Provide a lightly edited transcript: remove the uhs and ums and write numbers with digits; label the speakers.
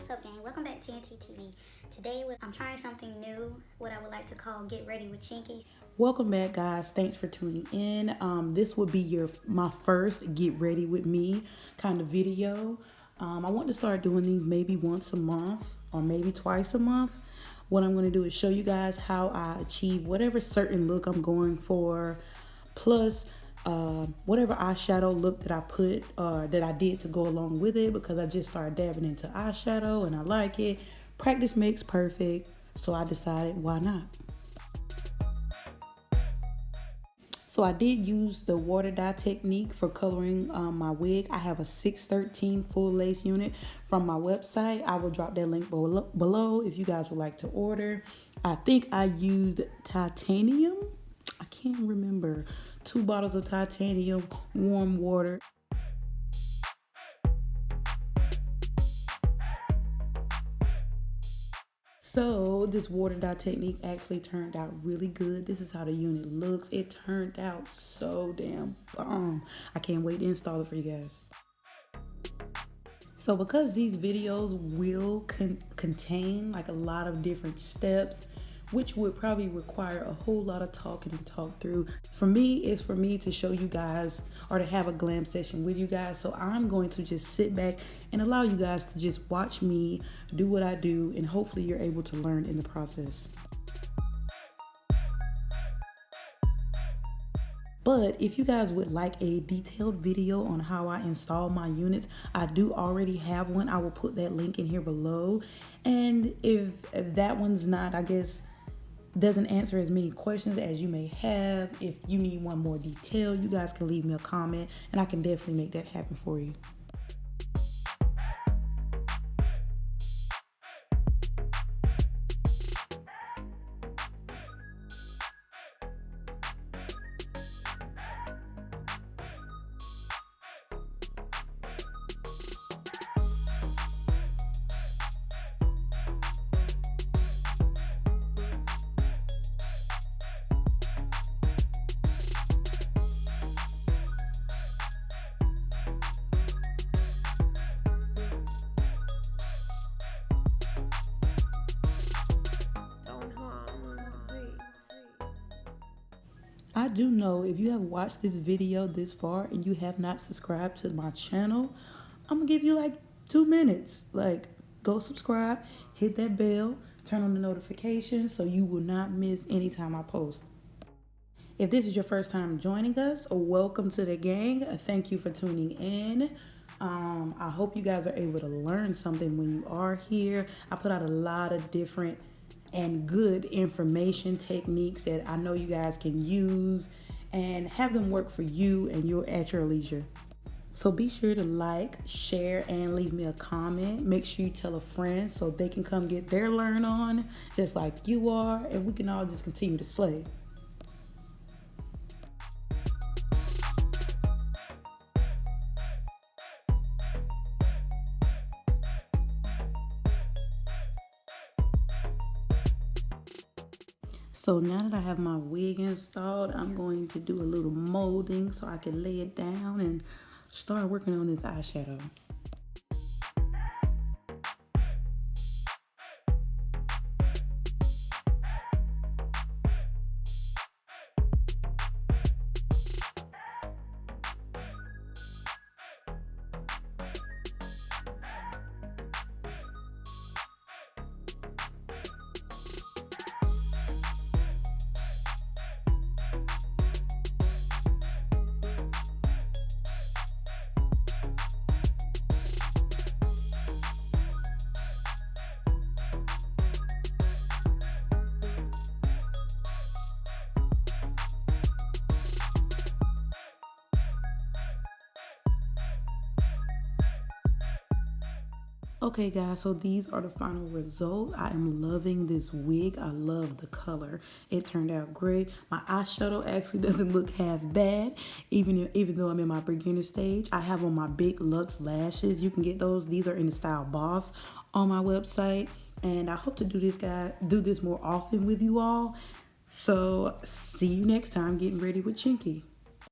Speaker 1: What's up, gang? Welcome back to TNT TV. Today I'm trying something new, what I would like to call Get Ready with Chinkyy.
Speaker 2: Welcome back, guys. Thanks for tuning in. This will be my first Get Ready with Me kind of video. I want to start doing these maybe once a month or maybe twice a month. What I'm going to do is show you guys how I achieve whatever certain look I'm going for, plus whatever eyeshadow look that I put that I did to go along with it, because I just started dabbing into eyeshadow and I like it. Practice makes perfect, so I decided why not. So I did use the water dye technique for coloring my wig. I have a 613 full lace unit from my website. I will drop that link below if you guys would like to order. I think I used titanium. I can't remember. 2 bottles of titanium, warm water. So this water dye technique actually turned out really good. This is how the unit looks. It turned out so damn bomb. I can't wait to install it for you guys. So because these videos will contain like a lot of different steps, which would probably require a whole lot of talking and talk through. For me, it's for me to show you guys or to have a glam session with you guys. So I'm going to just sit back and allow you guys to just watch me do what I do, and hopefully you're able to learn in the process. But if you guys would like a detailed video on how I install my units, I do already have one. I will put that link in here below. And if that one's not, I guess, doesn't answer as many questions as you may have, if you need one more detail, you guys can leave me a comment and I can definitely make that happen for you. I do know if you have watched this video this far and you have not subscribed to my channel, I'm gonna give you like 2 minutes. Like, go subscribe, hit that bell, turn on the notifications so you will not miss any time I post. If this is your first time joining us, welcome to the gang. Thank you for tuning in. I hope you guys are able to learn something when you are here. I put out a lot of different and good information techniques that I know you guys can use and have them work for you and you're at your leisure. So be sure to like, share, and leave me a comment. Make sure you tell a friend so they can come get their learn on just like you are, and we can all just continue to slay. So now that I have my wig installed, I'm going to do a little molding so I can lay it down and start working on this eyeshadow. Okay guys, so these are the final results. I am loving this wig. I love the color. It turned out great. My eyeshadow actually doesn't look half bad, even though I'm in my beginner stage. I have on my big Luxe lashes. You can get those. These are in the style Boss on my website. And I hope to do this more often with you all. So see you next time getting ready with Chinkyy.